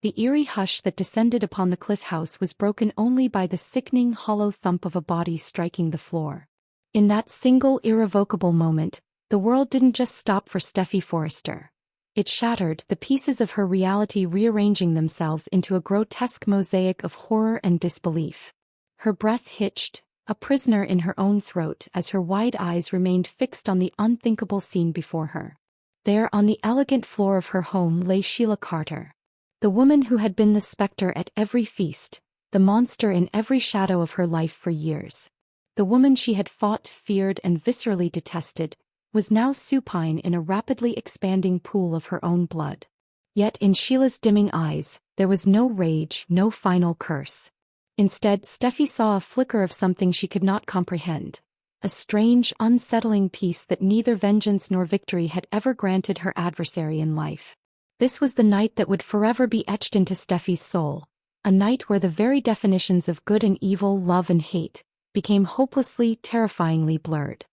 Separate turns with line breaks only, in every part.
the eerie hush that descended upon the cliff house was broken only by the sickening hollow thump of a body striking the floor. In that single irrevocable moment, the world didn't just stop for Steffy Forrester. It shattered, the pieces of her reality rearranging themselves into a grotesque mosaic of horror and disbelief. Her breath hitched, a prisoner in her own throat as her wide eyes remained fixed on the unthinkable scene before her. There on the elegant floor of her home lay Sheila Carter. The woman who had been the specter at every feast, the monster in every shadow of her life for years. The woman she had fought, feared, and viscerally detested, was now supine in a rapidly expanding pool of her own blood. Yet in Sheila's dimming eyes, there was no rage, no final curse. Instead, Steffy saw a flicker of something she could not comprehend. A strange, unsettling peace that neither vengeance nor victory had ever granted her adversary in life. This was the night that would forever be etched into Steffy's soul, a night where the very definitions of good and evil, love and hate, became hopelessly, terrifyingly blurred.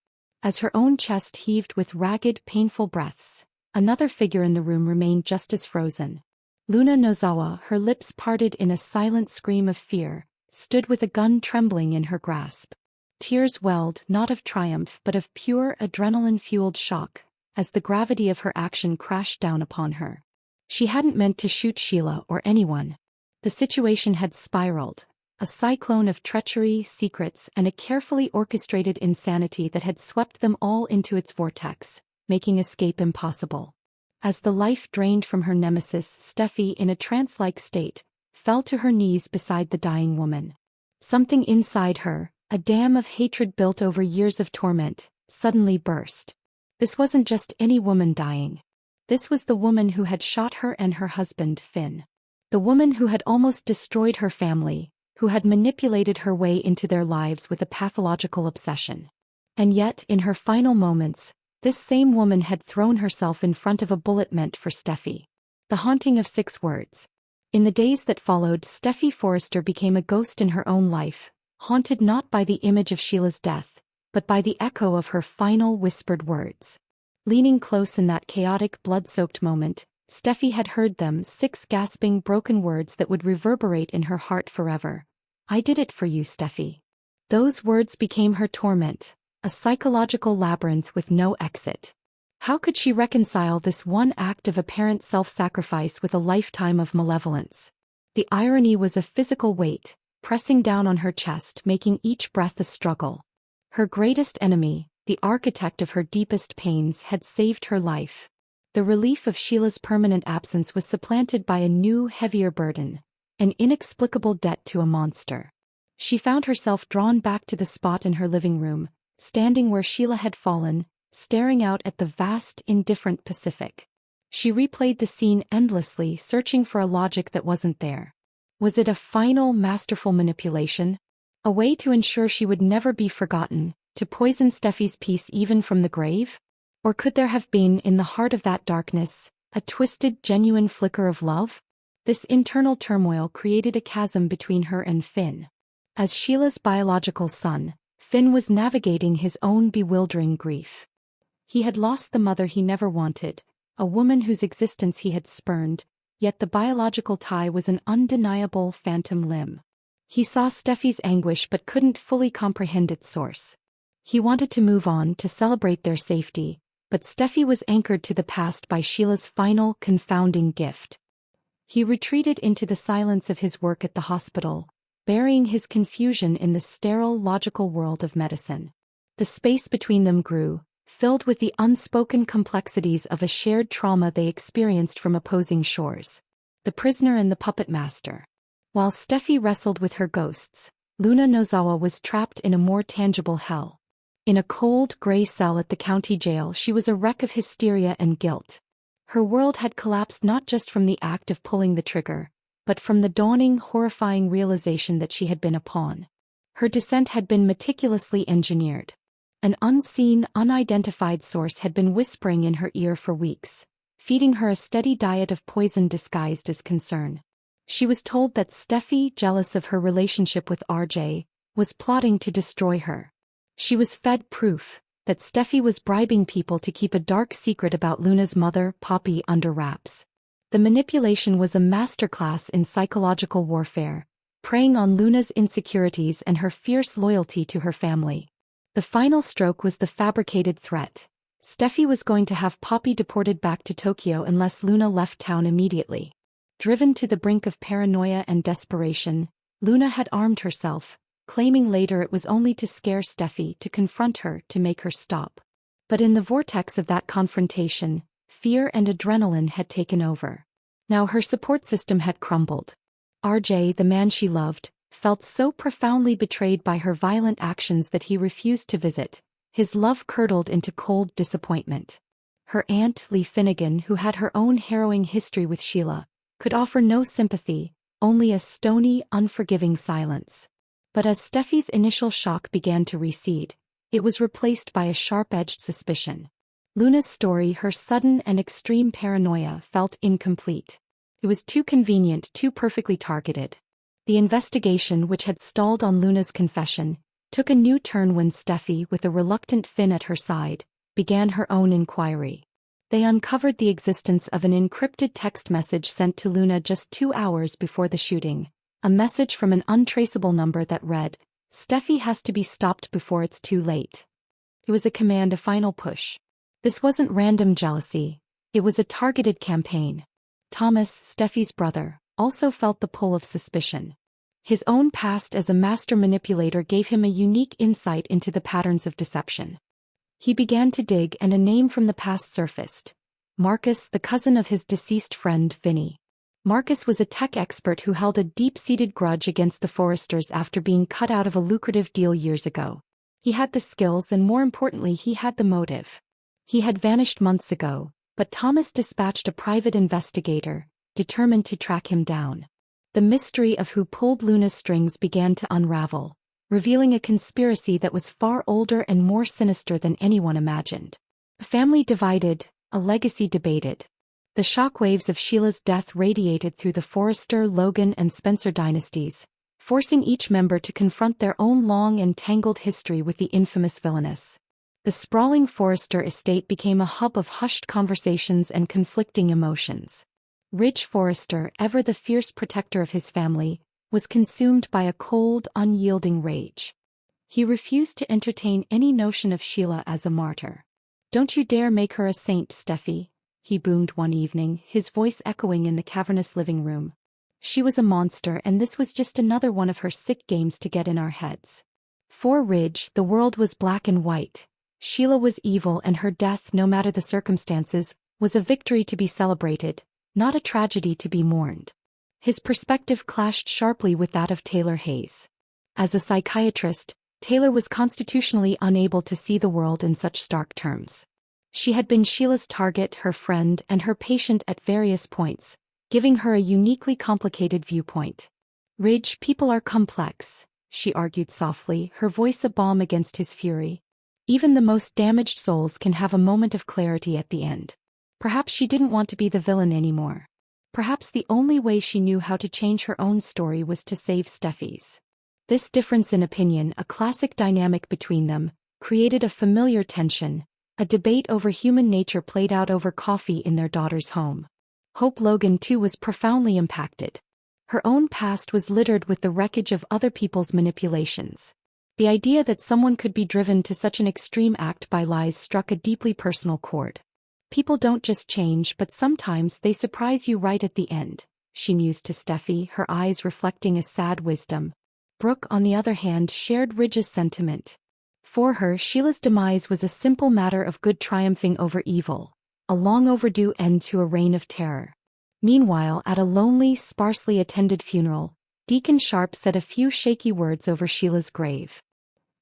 As her own chest heaved with ragged, painful breaths, another figure in the room remained just as frozen. Luna Nozawa, her lips parted in a silent scream of fear, stood with a gun trembling in her grasp. Tears welled, not of triumph but of pure, adrenaline-fueled shock, as the gravity of her action crashed down upon her. She hadn't meant to shoot Sheila or anyone. The situation had spiraled, a cyclone of treachery, secrets, and a carefully orchestrated insanity that had swept them all into its vortex, making escape impossible. As the life drained from her nemesis, Steffy, in a trance-like state, fell to her knees beside the dying woman. Something inside her, a dam of hatred built over years of torment, suddenly burst. This wasn't just any woman dying. This was the woman who had shot her and her husband, Finn. The woman who had almost destroyed her family, who had manipulated her way into their lives with a pathological obsession. And yet, in her final moments, this same woman had thrown herself in front of a bullet meant for Steffy. The haunting of 6 words. In the days that followed, Steffy Forrester became a ghost in her own life, haunted not by the image of Sheila's death, but by the echo of her final whispered words. Leaning close in that chaotic, blood-soaked moment, Steffy had heard them, 6 gasping, broken words that would reverberate in her heart forever. "I did it for you, Steffy." Those words became her torment, a psychological labyrinth with no exit. How could she reconcile this one act of apparent self-sacrifice with a lifetime of malevolence? The irony was a physical weight, pressing down on her chest, making each breath a struggle. Her greatest enemy, the architect of her deepest pains, had saved her life. The relief of Sheila's permanent absence was supplanted by a new, heavier burden, an inexplicable debt to a monster. She found herself drawn back to the spot in her living room, standing where Sheila had fallen, staring out at the vast, indifferent Pacific. She replayed the scene endlessly, searching for a logic that wasn't there. Was it a final, masterful manipulation? A way to ensure she would never be forgotten, to poison Steffy's peace even from the grave? Or could there have been, in the heart of that darkness, a twisted, genuine flicker of love? This internal turmoil created a chasm between her and Finn. As Sheila's biological son, Finn was navigating his own bewildering grief. He had lost the mother he never wanted, a woman whose existence he had spurned, yet the biological tie was an undeniable phantom limb. He saw Steffy's anguish but couldn't fully comprehend its source. He wanted to move on, to celebrate their safety, but Steffy was anchored to the past by Sheila's final, confounding gift. He retreated into the silence of his work at the hospital, burying his confusion in the sterile, logical world of medicine. The space between them grew, filled with the unspoken complexities of a shared trauma they experienced from opposing shores. The prisoner and the puppet master. While Steffy wrestled with her ghosts, Luna Nozawa was trapped in a more tangible hell. In a cold, gray cell at the county jail, she was a wreck of hysteria and guilt. Her world had collapsed not just from the act of pulling the trigger, but from the dawning, horrifying realization that she had been a pawn. Her descent had been meticulously engineered. An unseen, unidentified source had been whispering in her ear for weeks, feeding her a steady diet of poison disguised as concern. She was told that Steffy, jealous of her relationship with RJ, was plotting to destroy her. She was fed proof that Steffy was bribing people to keep a dark secret about Luna's mother, Poppy, under wraps. The manipulation was a masterclass in psychological warfare, preying on Luna's insecurities and her fierce loyalty to her family. The final stroke was the fabricated threat. Steffy was going to have Poppy deported back to Tokyo unless Luna left town immediately. Driven to the brink of paranoia and desperation, Luna had armed herself, claiming later it was only to scare Steffy, to confront her, to make her stop. But in the vortex of that confrontation, fear and adrenaline had taken over. Now her support system had crumbled. RJ, the man she loved, felt so profoundly betrayed by her violent actions that he refused to visit. His love curdled into cold disappointment. Her aunt, Lee Finnegan, who had her own harrowing history with Sheila, could offer no sympathy, only a stony, unforgiving silence. But as Steffy's initial shock began to recede, it was replaced by a sharp-edged suspicion. Luna's story, her sudden and extreme paranoia, felt incomplete. It was too convenient, too perfectly targeted. The investigation, which had stalled on Luna's confession, took a new turn when Steffy, with a reluctant Finn at her side, began her own inquiry. They uncovered the existence of an encrypted text message sent to Luna just 2 hours before the shooting, a message from an untraceable number that read, "Steffy has to be stopped before it's too late." It was a command, a final push. This wasn't random jealousy. It was a targeted campaign. Thomas, Steffy's brother, also felt the pull of suspicion. His own past as a master manipulator gave him a unique insight into the patterns of deception. He began to dig, and a name from the past surfaced. Marcus, the cousin of his deceased friend, Vinny. Marcus was a tech expert who held a deep-seated grudge against the Forresters after being cut out of a lucrative deal years ago. He had the skills, and more importantly, he had the motive. He had vanished months ago, but Thomas dispatched a private investigator, determined to track him down. The mystery of who pulled Luna's strings began to unravel, revealing a conspiracy that was far older and more sinister than anyone imagined. A family divided, a legacy debated. The shockwaves of Sheila's death radiated through the Forrester, Logan, and Spencer dynasties, forcing each member to confront their own long and tangled history with the infamous villainess. The sprawling Forrester estate became a hub of hushed conversations and conflicting emotions. Ridge Forrester, ever the fierce protector of his family, was consumed by a cold, unyielding rage. He refused to entertain any notion of Sheila as a martyr. "Don't you dare make her a saint, Steffy," he boomed one evening, his voice echoing in the cavernous living room. "She was a monster, and this was just another one of her sick games to get in our heads." For Ridge, the world was black and white. Sheila was evil, and her death, no matter the circumstances, was a victory to be celebrated, not a tragedy to be mourned. His perspective clashed sharply with that of Taylor Hayes. As a psychiatrist, Taylor was constitutionally unable to see the world in such stark terms. She had been Sheila's target, her friend, and her patient at various points, giving her a uniquely complicated viewpoint. "Ridge, people are complex," she argued softly, her voice a balm against his fury. "Even the most damaged souls can have a moment of clarity at the end." Perhaps she didn't want to be the villain anymore. Perhaps the only way she knew how to change her own story was to save Steffy's. This difference in opinion, a classic dynamic between them, created a familiar tension, a debate over human nature played out over coffee in their daughter's home. Hope Logan, too, was profoundly impacted. Her own past was littered with the wreckage of other people's manipulations. The idea that someone could be driven to such an extreme act by lies struck a deeply personal chord. "People don't just change, but sometimes they surprise you right at the end," she mused to Steffy, her eyes reflecting a sad wisdom. Brooke, on the other hand, shared Ridge's sentiment. For her, Sheila's demise was a simple matter of good triumphing over evil, a long overdue end to a reign of terror. Meanwhile, at a lonely, sparsely attended funeral, Deacon Sharp said a few shaky words over Sheila's grave.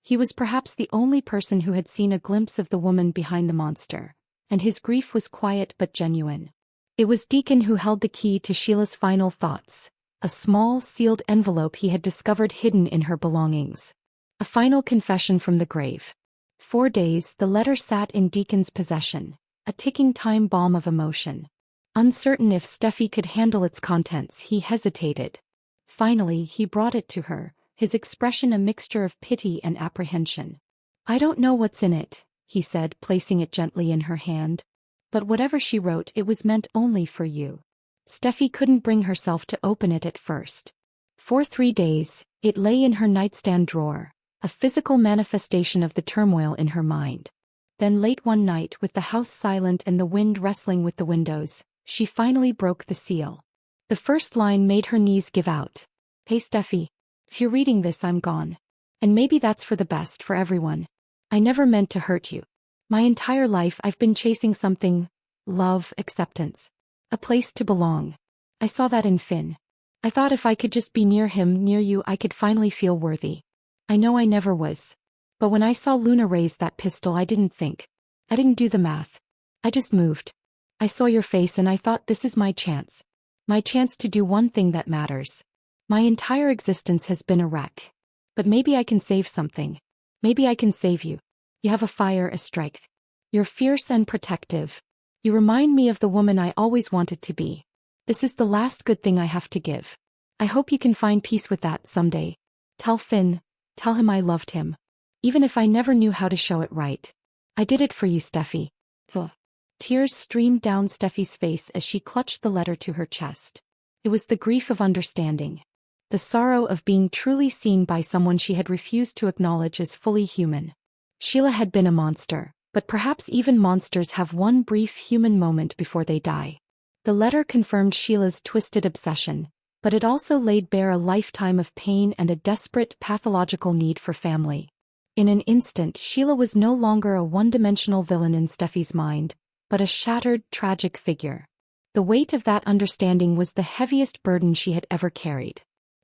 He was perhaps the only person who had seen a glimpse of the woman behind the monster, and his grief was quiet but genuine. It was Deacon who held the key to Sheila's final thoughts, a small, sealed envelope he had discovered hidden in her belongings. A final confession from the grave. 4 days, the letter sat in Deacon's possession, a ticking time bomb of emotion. Uncertain if Steffy could handle its contents, he hesitated. Finally, he brought it to her, his expression a mixture of pity and apprehension. "I don't know what's in it," he said, placing it gently in her hand. "But whatever she wrote, it was meant only for you." Steffi couldn't bring herself to open it at first. For 3 days, it lay in her nightstand drawer, a physical manifestation of the turmoil in her mind. Then late one night, with the house silent and the wind wrestling with the windows, she finally broke the seal. The first line made her knees give out. "Hey Steffi. If you're reading this, I'm gone. And maybe that's for the best for everyone. I never meant to hurt you. My entire life I've been chasing something. Love, acceptance. A place to belong. I saw that in Finn. I thought if I could just be near him, near you, I could finally feel worthy. I know I never was. But when I saw Luna raise that pistol, I didn't think. I didn't do the math. I just moved. I saw your face and I thought, this is my chance. My chance to do one thing that matters. My entire existence has been a wreck. But maybe I can save something. Maybe I can save you. You have a fire, a strength. You're fierce and protective. You remind me of the woman I always wanted to be. This is the last good thing I have to give. I hope you can find peace with that someday. Tell Finn. Tell him I loved him. Even if I never knew how to show it right. I did it for you, Steffi." The tears streamed down Steffi's face as she clutched the letter to her chest. It was the grief of understanding. The sorrow of being truly seen by someone she had refused to acknowledge as fully human. Sheila had been a monster, but perhaps even monsters have one brief human moment before they die. The letter confirmed Sheila's twisted obsession, but it also laid bare a lifetime of pain and a desperate pathological need for family. In an instant, Sheila was no longer a one-dimensional villain in Steffi's mind, but a shattered, tragic figure. The weight of that understanding was the heaviest burden she had ever carried.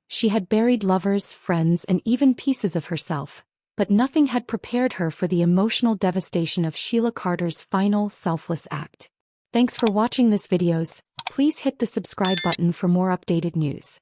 She had buried lovers, friends, and even pieces of herself, but nothing had prepared her for the emotional devastation of Sheila Carter's final, selfless act. Thanks for watching this videos. Please hit the subscribe button for more updated news.